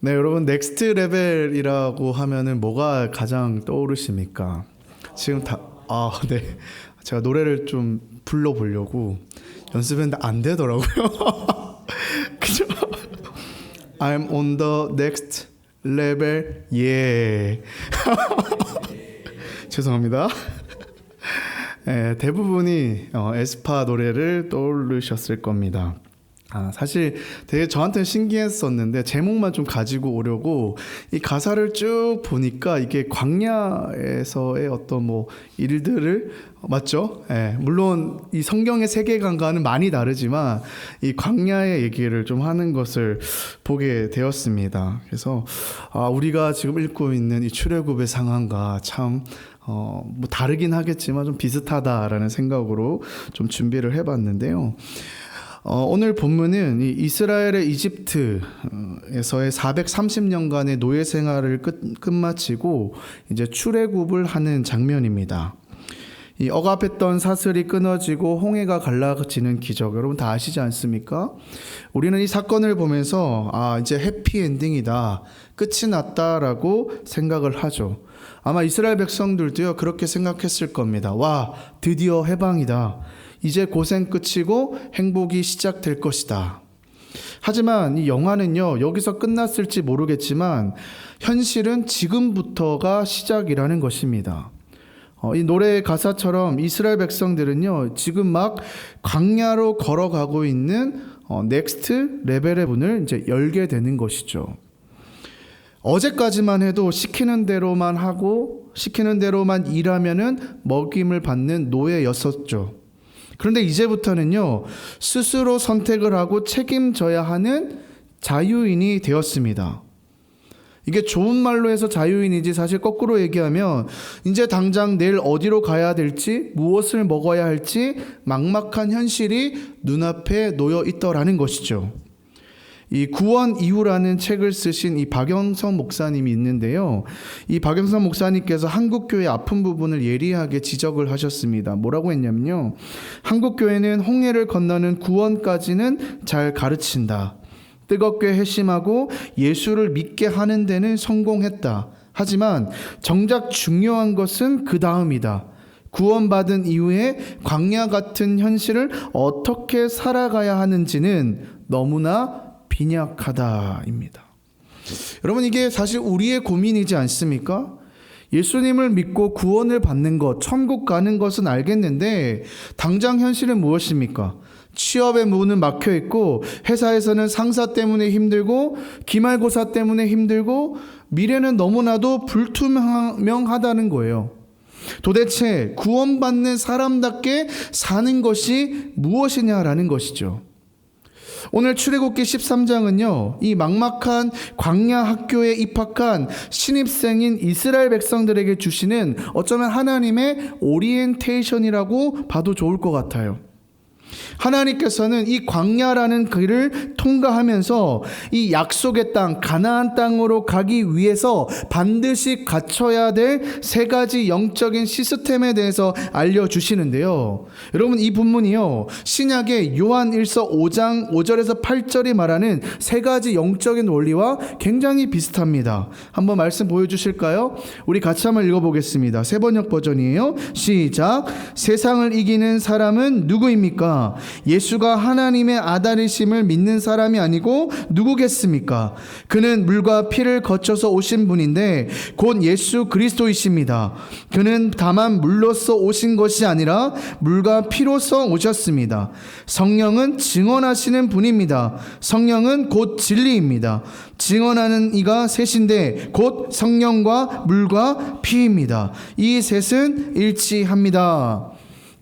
네, 여러분 넥스트 레벨이라고 하면은 뭐가 가장 떠오르십니까? 지금 네. 제가 노래를 좀 불러보려고 연습했는데 안 되더라고요. 그죠? I'm on the next level. 예. 죄송합니다. 네, 대부분이 에스파 노래를 떠올리셨을 겁니다. 사실 되게 저한테는 신기했었는데 제목만 좀 가지고 오려고 이 가사를 쭉 보니까 이게 광야에서의 어떤 일들을 맞죠? 물론 이 성경의 세계관과는 많이 다르지만 이 광야의 얘기를 좀 하는 것을 보게 되었습니다. 그래서 우리가 지금 읽고 있는 이 출애굽의 상황과 참 다르긴 하겠지만 좀 비슷하다라는 생각으로 좀 준비를 해봤는데요. 오늘 본문은 이 이스라엘의 이집트에서의 430년간의 노예 생활을 끝마치고 이제 출애굽을 하는 장면입니다. 이 억압했던 사슬이 끊어지고 홍해가 갈라지는 기적, 여러분 다 아시지 않습니까? 우리는 이 사건을 보면서 이제 해피엔딩이다, 끝이 났다라고 생각을 하죠. 아마 이스라엘 백성들도요 그렇게 생각했을 겁니다. 와, 드디어 해방이다. 이제 고생 끝이고 행복이 시작될 것이다. 하지만 이 영화는요 여기서 끝났을지 모르겠지만 현실은 지금부터가 시작이라는 것입니다. 이 노래의 가사처럼 이스라엘 백성들은요 지금 막 광야로 걸어가고 있는 넥스트 레벨의 문을 이제 열게 되는 것이죠. 어제까지만 해도 시키는 대로만 하고 시키는 대로만 일하면은 먹임을 받는 노예였었죠. 그런데 이제부터는요 스스로 선택을 하고 책임져야 하는 자유인이 되었습니다. 이게 좋은 말로 해서 자유인이지 사실 거꾸로 얘기하면 이제 당장 내일 어디로 가야 될지, 무엇을 먹어야 할지 막막한 현실이 눈앞에 놓여 있더라는 것이죠. 이 구원 이후라는 책을 쓰신 이 박영선 목사님이 있는데요. 이 박영선 목사님께서 한국교회 아픈 부분을 예리하게 지적을 하셨습니다. 뭐라고 했냐면요. 한국교회는 홍해를 건너는 구원까지는 잘 가르친다. 뜨겁게 회심하고 예수를 믿게 하는 데는 성공했다. 하지만 정작 중요한 것은 그 다음이다. 구원받은 이후에 광야 같은 현실을 어떻게 살아가야 하는지는 너무나 빈약하다입니다. 여러분 이게 사실 우리의 고민이지 않습니까? 예수님을 믿고 구원을 받는 것, 천국 가는 것은 알겠는데 당장 현실은 무엇입니까? 취업의 문은 막혀 있고 회사에서는 상사 때문에 힘들고 기말고사 때문에 힘들고 미래는 너무나도 불투명하다는 거예요. 도대체 구원받는 사람답게 사는 것이 무엇이냐라는 것이죠. 오늘 출애굽기 13장은요 이 막막한 광야 학교에 입학한 신입생인 이스라엘 백성들에게 주시는 어쩌면 하나님의 오리엔테이션이라고 봐도 좋을 것 같아요. 하나님께서는 이 광야라는 길을 통과하면서 이 약속의 땅 가나안 땅으로 가기 위해서 반드시 갖춰야 될 세 가지 영적인 시스템에 대해서 알려주시는데요. 여러분 이 본문이요 신약의 요한 1서 5장 5절에서 8절이 말하는 세 가지 영적인 원리와 굉장히 비슷합니다. 한번 말씀 보여주실까요? 우리 같이 한번 읽어보겠습니다. 세번역 버전이에요. 시작. 세상을 이기는 사람은 누구입니까? 예수가 하나님의 아들이심을 믿는 사람이 아니고 누구겠습니까? 그는 물과 피를 거쳐서 오신 분인데 곧 예수 그리스도이십니다. 그는 다만 물로서 오신 것이 아니라 물과 피로서 오셨습니다. 성령은 증언하시는 분입니다. 성령은 곧 진리입니다. 증언하는 이가 셋인데 곧 성령과 물과 피입니다. 이 셋은 일치합니다.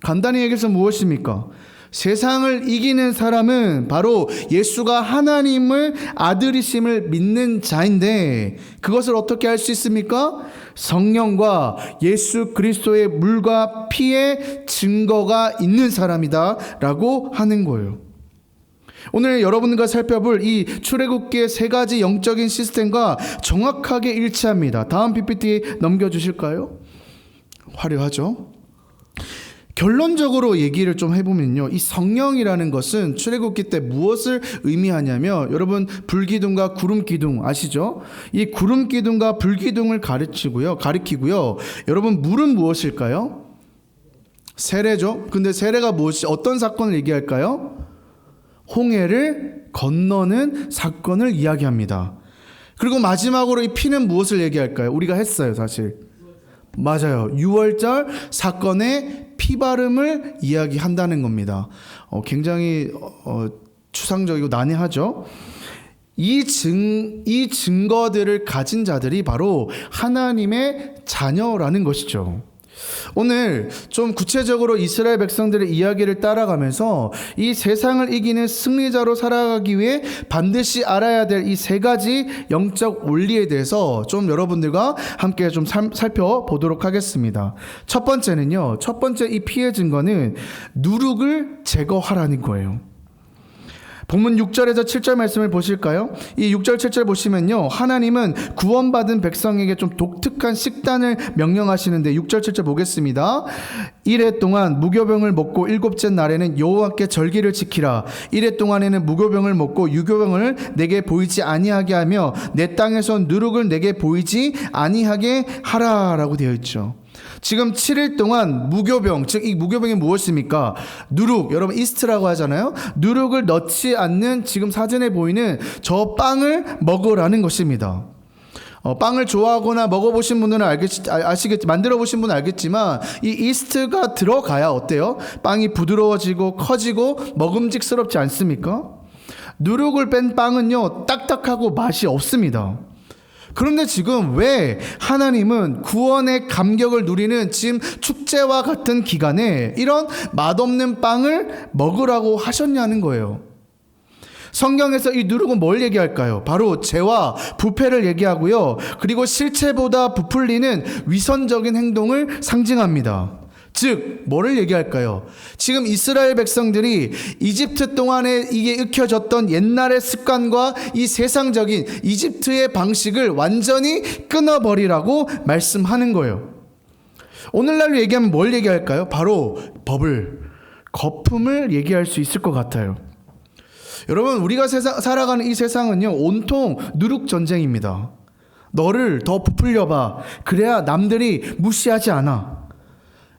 간단히 얘기해서 무엇입니까? 세상을 이기는 사람은 바로 예수가 하나님을 아들이심을 믿는 자인데 그것을 어떻게 할 수 있습니까? 성령과 예수 그리스도의 물과 피의 증거가 있는 사람이다 라고 하는 거예요. 오늘 여러분과 살펴볼 이 출애굽기의 세 가지 영적인 시스템과 정확하게 일치합니다. 다음 PPT 넘겨주실까요? 화려하죠? 결론적으로 얘기를 좀 해보면요, 이 성령이라는 것은 출애굽기 때 무엇을 의미하냐면, 여러분 불기둥과 구름기둥 아시죠? 이 구름기둥과 불기둥을 가리키고요. 여러분 물은 무엇일까요? 세례죠. 근데 세례가 어떤 사건을 얘기할까요? 홍해를 건너는 사건을 이야기합니다. 그리고 마지막으로 이 피는 무엇을 얘기할까요? 우리가 했어요, 사실. 맞아요. 6월절 사건의 피바름을 이야기한다는 겁니다. 굉장히 추상적이고 난해하죠. 이 증거들을 가진 자들이 바로 하나님의 자녀라는 것이죠. 오늘 좀 구체적으로 이스라엘 백성들의 이야기를 따라가면서 이 세상을 이기는 승리자로 살아가기 위해 반드시 알아야 될 이 세 가지 영적 원리에 대해서 좀 여러분들과 함께 좀 살펴보도록 하겠습니다. 첫 번째 이 피의 증거는 누룩을 제거하라는 거예요. 본문 6절에서 7절 말씀을 보실까요? 이 6절 7절 보시면요, 하나님은 구원받은 백성에게 좀 독특한 식단을 명령하시는데 6절 7절 보겠습니다. 이레 동안 무교병을 먹고 일곱째 날에는 여호와께 절기를 지키라. 이레 동안에는 무교병을 먹고 유교병을 내게 보이지 아니하게 하며 내 땅에서 누룩을 내게 보이지 아니하게 하라라고 되어 있죠. 지금 7일 동안 무교병, 즉 이 무교병이 무엇입니까? 누룩, 여러분 이스트라고 하잖아요. 누룩을 넣지 않는 지금 사진에 보이는 저 빵을 먹으라는 것입니다. 빵을 좋아하거나 먹어보신 분들은 만들어 보신 분은 알겠지만 이 이스트가 들어가야 어때요? 빵이 부드러워지고 커지고 먹음직스럽지 않습니까? 누룩을 뺀 빵은요, 딱딱하고 맛이 없습니다. 그런데 지금 왜 하나님은 구원의 감격을 누리는 지금 축제와 같은 기간에 이런 맛없는 빵을 먹으라고 하셨냐는 거예요. 성경에서 이 누룩은 뭘 얘기할까요? 바로 죄와 부패를 얘기하고요. 그리고 실체보다 부풀리는 위선적인 행동을 상징합니다. 즉 뭐를 얘기할까요? 지금 이스라엘 백성들이 이집트 동안에 이게 익혀졌던 옛날의 습관과 이 세상적인 이집트의 방식을 완전히 끊어버리라고 말씀하는 거예요. 오늘날로 얘기하면 뭘 얘기할까요? 바로 거품을 얘기할 수 있을 것 같아요. 여러분 우리가 살아가는 이 세상은요, 온통 누룩 전쟁입니다. 너를 더 부풀려봐. 그래야 남들이 무시하지 않아.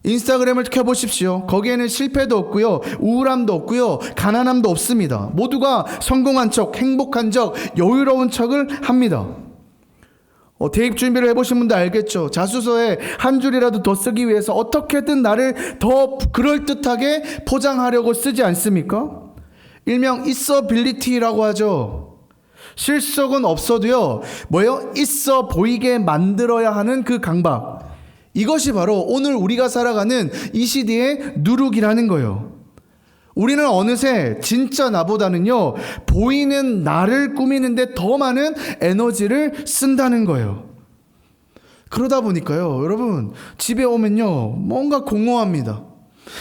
인스타그램을 켜보십시오. 거기에는 실패도 없고요, 우울함도 없고요, 가난함도 없습니다. 모두가 성공한 척, 행복한 척, 여유로운 척을 합니다. 대입 준비를 해보신 분도 알겠죠. 자소서에 한 줄이라도 더 쓰기 위해서 어떻게든 나를 더 그럴듯하게 포장하려고 쓰지 않습니까? 일명 있어빌리티라고 하죠. 실속은 없어도요, 있어 보이게 만들어야 하는 그 강박. 이것이 바로 오늘 우리가 살아가는 이 시대의 누룩이라는 거예요. 우리는 어느새 진짜 나보다는요, 보이는 나를 꾸미는데 더 많은 에너지를 쓴다는 거예요. 그러다 보니까요, 여러분 집에 오면요, 뭔가 공허합니다.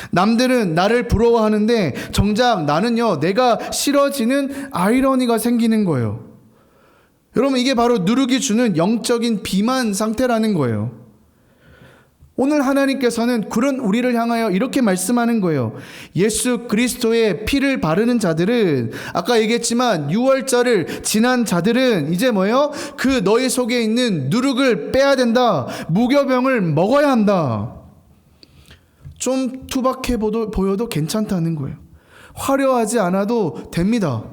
남들은 나를 부러워하는데 정작 나는요, 내가 싫어지는 아이러니가 생기는 거예요. 여러분 이게 바로 누룩이 주는 영적인 비만 상태라는 거예요. 오늘 하나님께서는 그런 우리를 향하여 이렇게 말씀하는 거예요. 예수 그리스도의 피를 바르는 자들은, 아까 얘기했지만 6월절을 지난 자들은 이제 그 너희 속에 있는 누룩을 빼야 된다. 무교병을 먹어야 한다. 좀 투박해 보여도 괜찮다는 거예요. 화려하지 않아도 됩니다.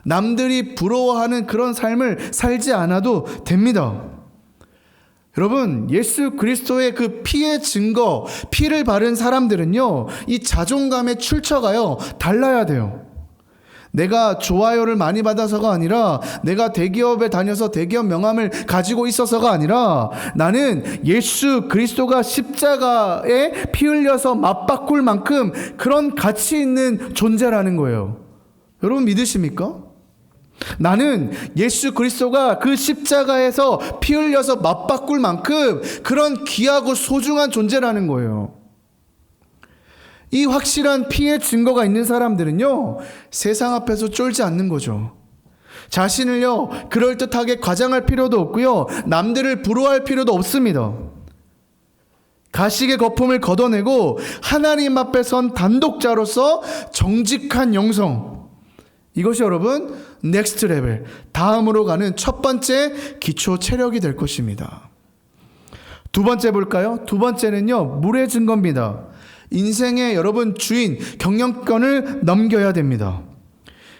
남들이 부러워하는 그런 삶을 살지 않아도 됩니다. 여러분 예수 그리스도의 그 피의 증거, 피를 바른 사람들은요, 이 자존감의 출처가요 달라야 돼요. 내가 좋아요를 많이 받아서가 아니라, 내가 대기업에 다녀서 대기업 명함을 가지고 있어서가 아니라, 나는 예수 그리스도가 십자가에 피 흘려서 맞바꿀 만큼 그런 가치 있는 존재라는 거예요. 여러분 믿으십니까? 나는 예수 그리스도가 그 십자가에서 피 흘려서 맞바꿀 만큼 그런 귀하고 소중한 존재라는 거예요. 이 확실한 피의 증거가 있는 사람들은요, 세상 앞에서 쫄지 않는 거죠. 자신을요, 그럴듯하게 과장할 필요도 없고요, 남들을 부러워할 필요도 없습니다. 가식의 거품을 걷어내고 하나님 앞에 선 단독자로서 정직한 영성. 이것이 여러분 넥스트 레벨, 다음으로 가는 첫 번째 기초 체력이 될 것입니다. 두 번째 볼까요? 두 번째는요, 물의 증거입니다. 인생의 여러분 주인, 경영권을 넘겨야 됩니다.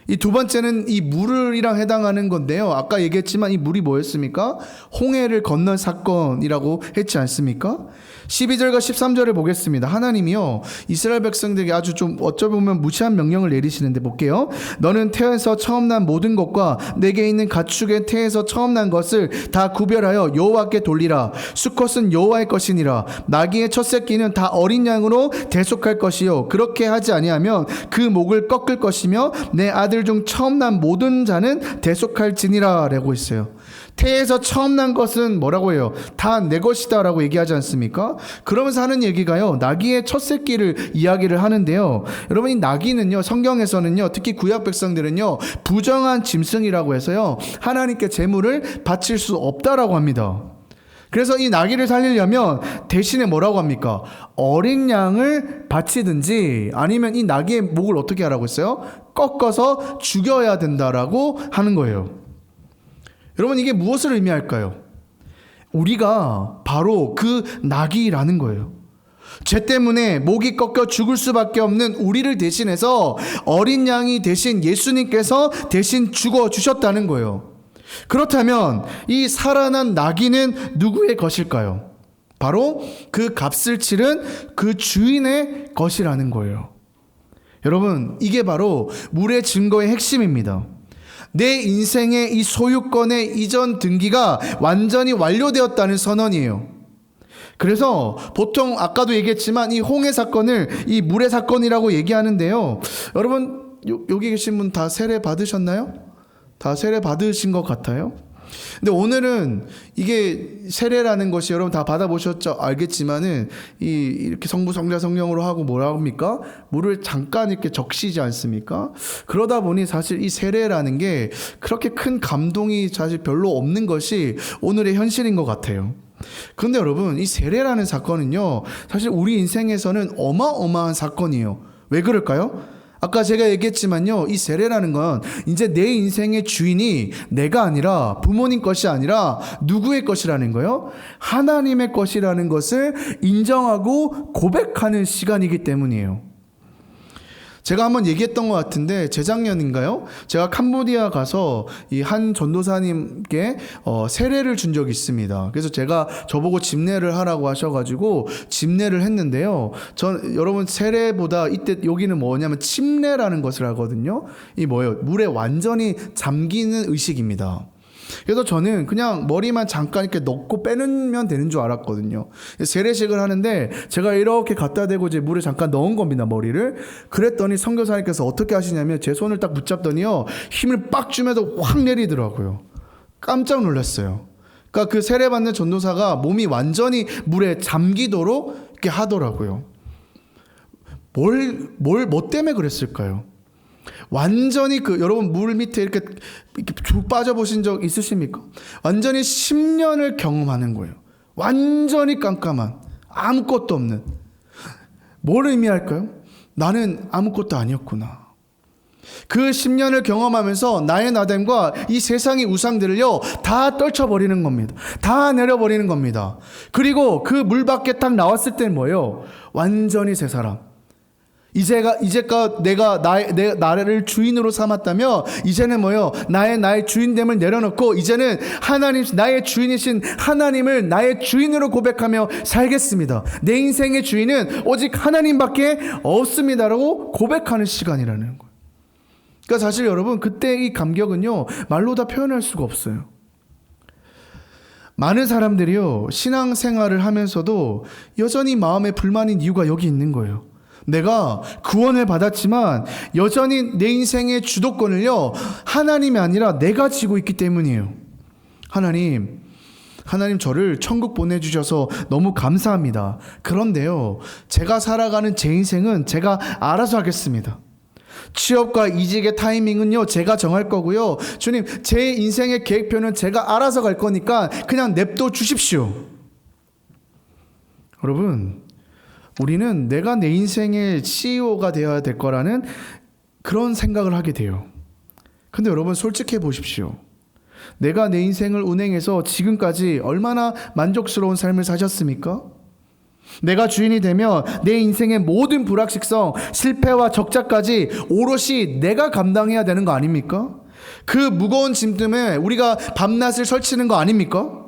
이 두 번째는 이 물이랑 해당하는 건데요. 아까 얘기했지만 이 물이 뭐였습니까? 홍해를 건넌 사건이라고 했지 않습니까? 12절과 13절을 보겠습니다. 하나님이요, 이스라엘 백성들에게 아주 좀 어쩌면 무시한 명령을 내리시는데 볼게요. 너는 태에서 처음 난 모든 것과 내게 있는 가축의 태에서 처음 난 것을 다 구별하여 여호와께 돌리라. 수컷은 여호와의 것이니라. 나귀의 첫 새끼는 다 어린 양으로 대속할 것이요, 그렇게 하지 아니하면 그 목을 꺾을 것이며 내 아들 중 처음 난 모든 자는 대속할지니라 라고 있어요. 태에서 처음 난 것은 뭐라고 해요? 다 내 것이다 라고 얘기하지 않습니까? 그러면서 하는 얘기가요, 나귀의 첫 새끼를 이야기를 하는데요. 여러분, 이 나귀는요, 성경에서는요, 특히 구약 백성들은요, 부정한 짐승이라고 해서요, 하나님께 제물을 바칠 수 없다라고 합니다. 그래서 이 나귀를 살리려면 대신에 뭐라고 합니까? 어린 양을 바치든지 아니면 이 나귀의 목을 어떻게 하라고 했어요? 꺾어서 죽여야 된다라고 하는 거예요. 여러분, 이게 무엇을 의미할까요? 우리가 바로 그 나귀라는 거예요. 죄 때문에 목이 꺾여 죽을 수밖에 없는 우리를 대신해서 어린 양이 대신 예수님께서 대신 죽어주셨다는 거예요. 그렇다면 이 살아난 나귀는 누구의 것일까요? 바로 그 값을 치른 그 주인의 것이라는 거예요. 여러분, 이게 바로 물의 증거의 핵심입니다. 내 인생의 이 소유권의 이전 등기가 완전히 완료되었다는 선언이에요. 그래서 보통 아까도 얘기했지만 이 홍해 사건을 이 물의 사건이라고 얘기하는데요. 여러분, 여기 계신 분 다 세례 받으셨나요? 다 세례 받으신 것 같아요. 근데 오늘은 이게 세례라는 것이 여러분 다 받아보셨죠? 알겠지만은 이렇게 성부 성자 성령으로 하고 뭐라 합니까? 물을 잠깐 이렇게 적시지 않습니까? 그러다 보니 사실 이 세례라는 게 그렇게 큰 감동이 사실 별로 없는 것이 오늘의 현실인 것 같아요. 그런데 여러분, 이 세례라는 사건은요, 사실 우리 인생에서는 어마어마한 사건이에요. 왜 그럴까요? 아까 제가 얘기했지만요, 이 세례라는 건 이제 내 인생의 주인이 내가 아니라 부모님 것이 아니라 누구의 것이라는 거예요? 하나님의 것이라는 것을 인정하고 고백하는 시간이기 때문이에요. 제가 한번 얘기했던 것 같은데 재작년인가요? 제가 캄보디아 가서 이 한 전도사님께 세례를 준 적이 있습니다. 그래서 제가 저보고 집례를 하라고 하셔가지고 집례를 했는데요. 여러분, 세례보다 이때 여기는 뭐냐면 침례라는 것을 하거든요. 이 뭐예요? 물에 완전히 잠기는 의식입니다. 그래서 저는 그냥 머리만 잠깐 이렇게 넣고 빼면 되는 줄 알았거든요. 세례식을 하는데 제가 이렇게 갖다 대고 이제 물에 잠깐 넣은 겁니다, 머리를. 그랬더니 선교사님께서 어떻게 하시냐면 제 손을 딱 붙잡더니요, 힘을 빡 주면서 확 내리더라고요. 깜짝 놀랐어요. 그러니까 그 세례받는 전도사가 몸이 완전히 물에 잠기도록 이렇게 하더라고요. 뭐 때문에 그랬을까요? 완전히 여러분 물 밑에 이렇게 쭉 빠져보신 적 있으십니까? 완전히 10년을 경험하는 거예요. 완전히 깜깜한, 아무것도 없는. 뭘 의미할까요? 나는 아무것도 아니었구나. 그 10년을 경험하면서 나의 나됨과 이 세상의 우상들을요, 다 떨쳐버리는 겁니다. 다 내려버리는 겁니다. 그리고 그 물 밖에 딱 나왔을 때는 뭐예요? 완전히 새 사람. 이제껏 내가 나를 주인으로 삼았다며 이제는 뭐요? 나의 주인됨을 내려놓고 이제는 나의 주인이신 하나님을 나의 주인으로 고백하며 살겠습니다. 내 인생의 주인은 오직 하나님밖에 없습니다라고 고백하는 시간이라는 거예요. 그러니까 사실 여러분, 그때 이 감격은요, 말로 다 표현할 수가 없어요. 많은 사람들이요, 신앙생활을 하면서도 여전히 마음에 불만인 이유가 여기 있는 거예요. 내가 구원을 받았지만 여전히 내 인생의 주도권을요, 하나님이 아니라 내가 쥐고 있기 때문이에요. 하나님 저를 천국 보내주셔서 너무 감사합니다. 그런데요, 제가 살아가는 제 인생은 제가 알아서 하겠습니다. 취업과 이직의 타이밍은요, 제가 정할 거고요. 주님, 제 인생의 계획표는 제가 알아서 갈 거니까 그냥 냅둬 주십시오. 여러분, 우리는 내가 내 인생의 CEO가 되어야 될 거라는 그런 생각을 하게 돼요. 근데 여러분, 솔직해 보십시오. 내가 내 인생을 운행해서 지금까지 얼마나 만족스러운 삶을 사셨습니까? 내가 주인이 되면 내 인생의 모든 불확실성, 실패와 적자까지 오롯이 내가 감당해야 되는 거 아닙니까? 그 무거운 짐 때문에 우리가 밤낮을 설치는 거 아닙니까?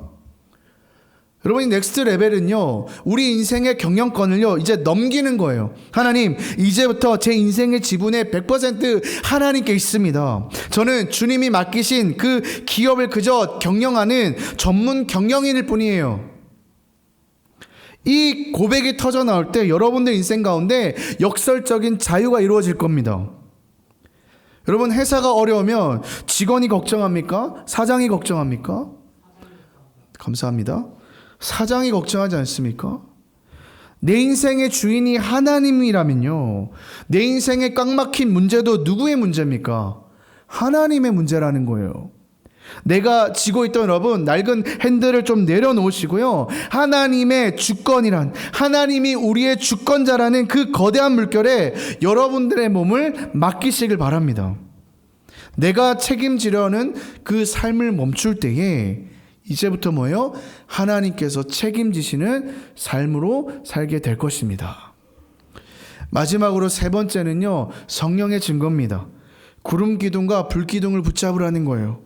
여러분이 넥스트 레벨은요, 우리 인생의 경영권을요, 이제 넘기는 거예요. 하나님, 이제부터 제 인생의 지분의 100% 하나님께 있습니다. 저는 주님이 맡기신 그 기업을 그저 경영하는 전문 경영인일 뿐이에요. 이 고백이 터져 나올 때 여러분들 인생 가운데 역설적인 자유가 이루어질 겁니다. 여러분, 회사가 어려우면 직원이 걱정합니까? 사장이 걱정합니까? 감사합니다. 사장이 걱정하지 않습니까? 내 인생의 주인이 하나님이라면요, 내 인생의 꽉 막힌 문제도 누구의 문제입니까? 하나님의 문제라는 거예요. 내가 쥐고 있던 여러분, 낡은 핸들을 좀 내려놓으시고요, 하나님의 주권이란, 하나님이 우리의 주권자라는 그 거대한 물결에 여러분들의 몸을 맡기시길 바랍니다. 내가 책임지려는 그 삶을 멈출 때에 이제부터 뭐예요? 하나님께서 책임지시는 삶으로 살게 될 것입니다. 마지막으로 세 번째는요, 성령의 증거입니다. 구름 기둥과 불 기둥을 붙잡으라는 거예요.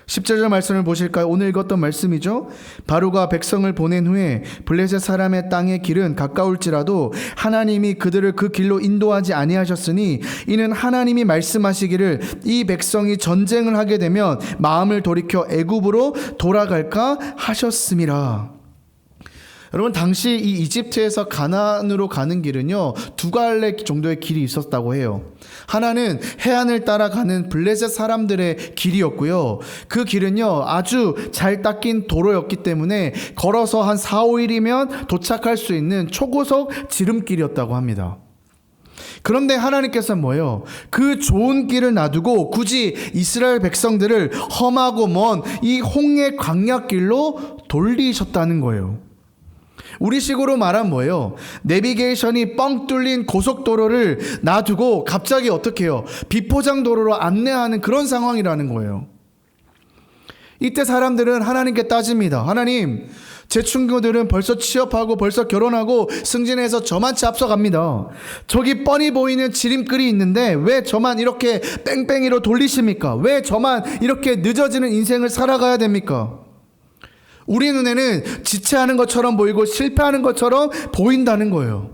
17절 말씀을 보실까요? 오늘 읽었던 말씀이죠. 바로가 백성을 보낸 후에 블레셋 사람의 땅의 길은 가까울지라도 하나님이 그들을 그 길로 인도하지 아니하셨으니 이는 하나님이 말씀하시기를 이 백성이 전쟁을 하게 되면 마음을 돌이켜 애굽으로 돌아갈까 하셨음이라. 여러분, 당시 이 이집트에서 가나안으로 가는 길은요, 두 갈래 정도의 길이 있었다고 해요. 하나는 해안을 따라가는 블레셋 사람들의 길이었고요. 그 길은요, 아주 잘 닦인 도로였기 때문에 걸어서 한 4, 5일이면 도착할 수 있는 초고속 지름길이었다고 합니다. 그런데 하나님께서 뭐예요? 그 좋은 길을 놔두고 굳이 이스라엘 백성들을 험하고 먼 이 홍해 광야길로 돌리셨다는 거예요. 우리식으로 말하면 뭐예요? 내비게이션이 뻥 뚫린 고속도로를 놔두고 갑자기 어떻게 해요? 비포장 도로로 안내하는 그런 상황이라는 거예요. 이때 사람들은 하나님께 따집니다. 하나님, 제 친구들은 벌써 취업하고 벌써 결혼하고 승진해서 저만치 앞서갑니다. 저기 뻔히 보이는 지름길이 있는데 왜 저만 이렇게 뺑뺑이로 돌리십니까? 왜 저만 이렇게 늦어지는 인생을 살아가야 됩니까? 우리 눈에는 지체하는 것처럼 보이고 실패하는 것처럼 보인다는 거예요.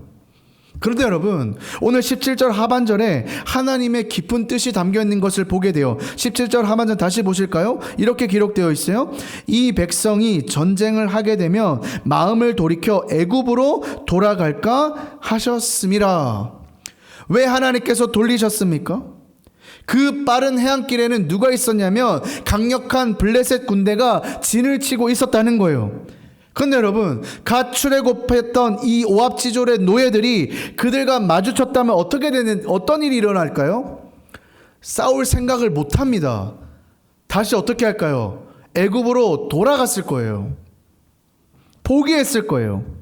그런데 여러분, 오늘 17절 하반절에 하나님의 깊은 뜻이 담겨 있는 것을 보게 돼요. 17절 하반절 다시 보실까요? 이렇게 기록되어 있어요. 이 백성이 전쟁을 하게 되면 마음을 돌이켜 애굽으로 돌아갈까 하셨음이라. 왜 하나님께서 돌리셨습니까? 그 빠른 해안길에는 누가 있었냐면 강력한 블레셋 군대가 진을 치고 있었다는 거예요. 그런데 여러분, 갓 출애굽했던 이 오합지졸의 노예들이 그들과 마주쳤다면 어떤 일이 일어날까요? 싸울 생각을 못합니다. 다시 어떻게 할까요? 애굽으로 돌아갔을 거예요. 포기했을 거예요.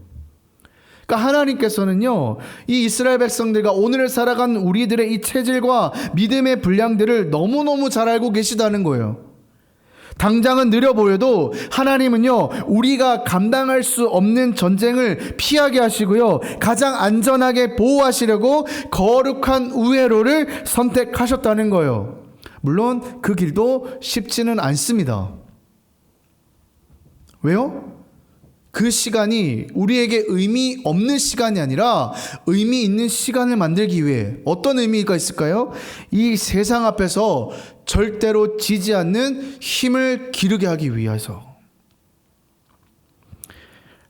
그러니까 하나님께서는요, 이 이스라엘 백성들과 오늘을 살아간 우리들의 이 체질과 믿음의 분량들을 너무너무 잘 알고 계시다는 거예요. 당장은 느려 보여도 하나님은요, 우리가 감당할 수 없는 전쟁을 피하게 하시고요, 가장 안전하게 보호하시려고 거룩한 우회로를 선택하셨다는 거예요. 물론 그 길도 쉽지는 않습니다. 왜요? 그 시간이 우리에게 의미 없는 시간이 아니라 의미 있는 시간을 만들기 위해 어떤 의미가 있을까요? 이 세상 앞에서 절대로 지지 않는 힘을 기르게 하기 위해서.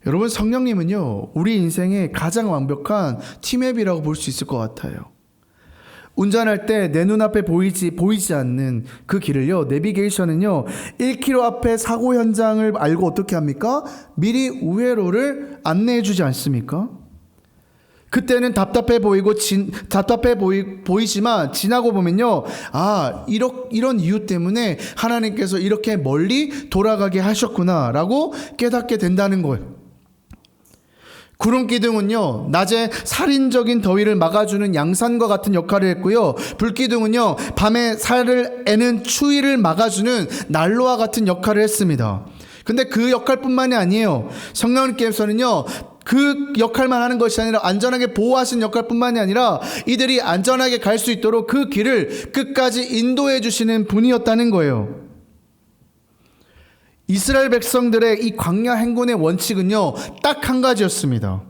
여러분, 성령님은요, 우리 인생의 가장 완벽한 티맵이라고 볼 수 있을 것 같아요. 운전할 때 내 눈앞에 보이지 않는 그 길을요, 내비게이션은요, 1km 앞에 사고 현장을 알고 어떻게 합니까? 미리 우회로를 안내해 주지 않습니까? 그때는 답답해 보이지만 지나고 보면요, 이런 이유 때문에 하나님께서 이렇게 멀리 돌아가게 하셨구나 라고 깨닫게 된다는 거예요. 구름 기둥은요, 낮에 살인적인 더위를 막아주는 양산과 같은 역할을 했고요. 불 기둥은요, 밤에 살을 애는 추위를 막아주는 난로와 같은 역할을 했습니다. 근데 그 역할뿐만이 아니에요. 성령님께서는요, 그 역할만 하는 것이 아니라 안전하게 보호하신 역할뿐만이 아니라 이들이 안전하게 갈 수 있도록 그 길을 끝까지 인도해 주시는 분이었다는 거예요. 이스라엘 백성들의 이 광야 행군의 원칙은요, 딱 한 가지였습니다.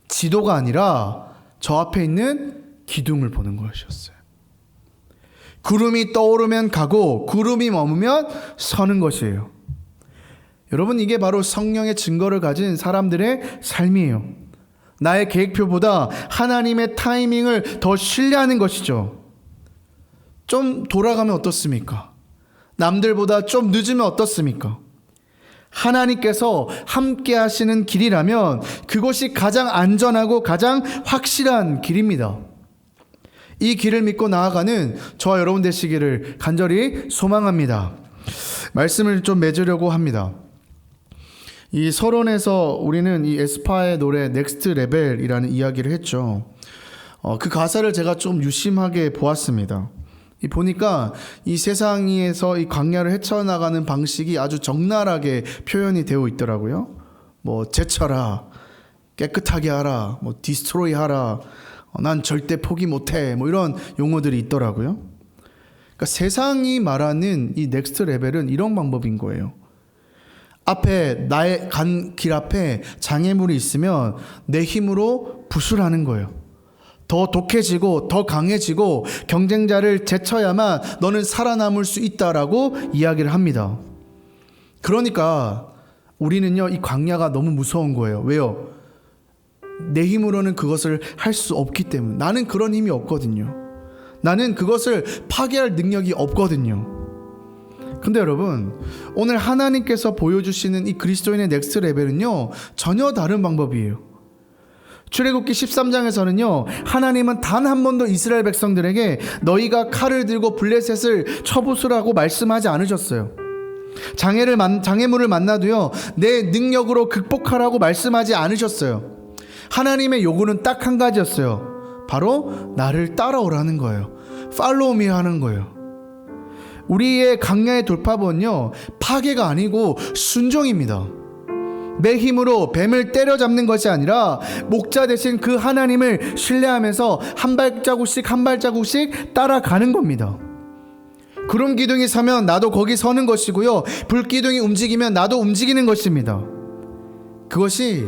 지도가 아니라 저 앞에 있는 기둥을 보는 것이었어요. 구름이 떠오르면 가고 구름이 머무면 서는 것이에요. 여러분, 이게 바로 성령의 증거를 가진 사람들의 삶이에요. 나의 계획표보다 하나님의 타이밍을 더 신뢰하는 것이죠. 좀 돌아가면 어떻습니까? 남들보다 좀 늦으면 어떻습니까? 하나님께서 함께 하시는 길이라면 그것이 가장 안전하고 가장 확실한 길입니다. 이 길을 믿고 나아가는 저와 여러분 되시기를 간절히 소망합니다. 말씀을 좀 맺으려고 합니다. 이 서론에서 우리는 이 에스파의 노래 넥스트 레벨이라는 이야기를 했죠. 그 가사를 제가 좀 유심하게 보았습니다. 보니까 이 세상에서 이 광야를 헤쳐나가는 방식이 아주 적나라하게 표현이 되어 있더라고요. 뭐 제쳐라, 깨끗하게 하라, 뭐 디스트로이 하라, 난 절대 포기 못해, 뭐 이런 용어들이 있더라고요. 그러니까 세상이 말하는 이 넥스트 레벨은 이런 방법인 거예요. 앞에 나의 간 길 앞에 장애물이 있으면 내 힘으로 부술하는 거예요. 더 독해지고 더 강해지고 경쟁자를 제쳐야만 너는 살아남을 수 있다라고 이야기를 합니다. 그러니까 우리는요, 이 광야가 너무 무서운 거예요. 왜요? 내 힘으로는 그것을 할 수 없기 때문에. 나는 그런 힘이 없거든요. 나는 그것을 파괴할 능력이 없거든요. 근데 여러분, 오늘 하나님께서 보여주시는 이 그리스도인의 넥스트 레벨은요, 전혀 다른 방법이에요. 출애굽기 13장에서는요, 하나님은 단 한 번도 이스라엘 백성들에게 너희가 칼을 들고 블레셋을 쳐부수라고 말씀하지 않으셨어요. 장애물을 만나도요, 내 능력으로 극복하라고 말씀하지 않으셨어요. 하나님의 요구는 딱 한 가지였어요. 바로 나를 따라오라는 거예요. 팔로우 미 하는 거예요. 우리의 광야의 돌파번요, 파괴가 아니고 순종입니다. 내 힘으로 뱀을 때려잡는 것이 아니라 목자 대신 그 하나님을 신뢰하면서 한 발자국씩 한 발자국씩 따라가는 겁니다. 구름 기둥이 서면 나도 거기 서는 것이고요, 불 기둥이 움직이면 나도 움직이는 것입니다. 그것이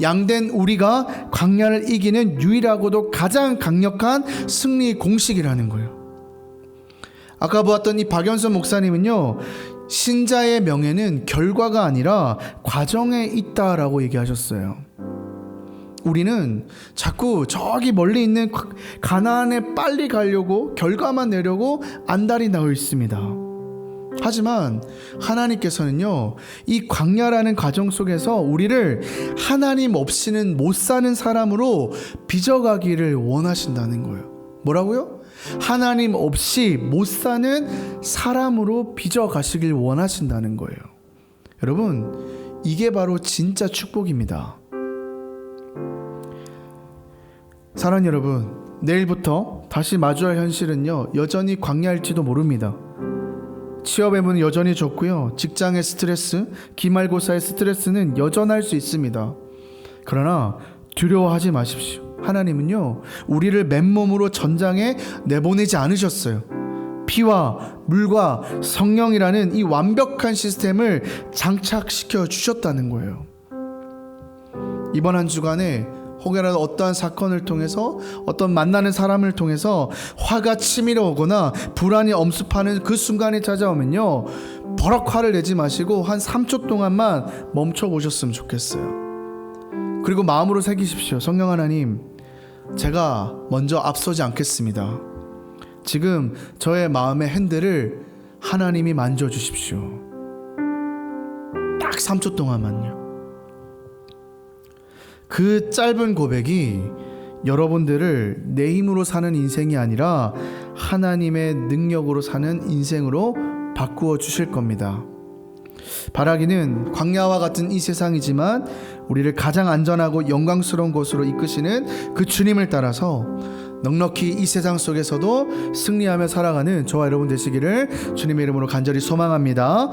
양된 우리가 광야를 이기는 유일하고도 가장 강력한 승리 공식이라는 거예요. 아까 보았던 이 박연선 목사님은요, 신자의 명예는 결과가 아니라 과정에 있다라고 얘기하셨어요. 우리는 자꾸 저기 멀리 있는 가나안에 빨리 가려고 결과만 내려고 안달이 나고 있습니다. 하지만 하나님께서는요, 이 광야라는 과정 속에서 우리를 하나님 없이는 못 사는 사람으로 빚어가기를 원하신다는 거예요. 뭐라고요? 하나님 없이 못 사는 사람으로 빚어가시길 원하신다는 거예요. 여러분, 이게 바로 진짜 축복입니다. 사랑하는 여러분, 내일부터 다시 마주할 현실은요, 여전히 광야일지도 모릅니다. 취업의 문은 여전히 좁고요, 직장의 스트레스, 기말고사의 스트레스는 여전할 수 있습니다. 그러나 두려워하지 마십시오. 하나님은요, 우리를 맨몸으로 전장에 내보내지 않으셨어요. 피와 물과 성령이라는 이 완벽한 시스템을 장착시켜 주셨다는 거예요. 이번 한 주간에 혹여라도 어떠한 사건을 통해서, 어떤 만나는 사람을 통해서 화가 치밀어 오거나 불안이 엄습하는 그 순간이 찾아오면요, 버럭 화를 내지 마시고 한 3초 동안만 멈춰 보셨으면 좋겠어요. 그리고 마음으로 새기십시오. 성령 하나님, 제가 먼저 앞서지 않겠습니다. 지금 저의 마음의 핸들을 하나님이 만져주십시오. 딱 3초 동안만요. 그 짧은 고백이 여러분들을 내 힘으로 사는 인생이 아니라 하나님의 능력으로 사는 인생으로 바꾸어 주실 겁니다. 바라기는 광야와 같은 이 세상이지만 우리를 가장 안전하고 영광스러운 곳으로 이끄시는 그 주님을 따라서 넉넉히 이 세상 속에서도 승리하며 살아가는 저와 여러분 되시기를 주님의 이름으로 간절히 소망합니다.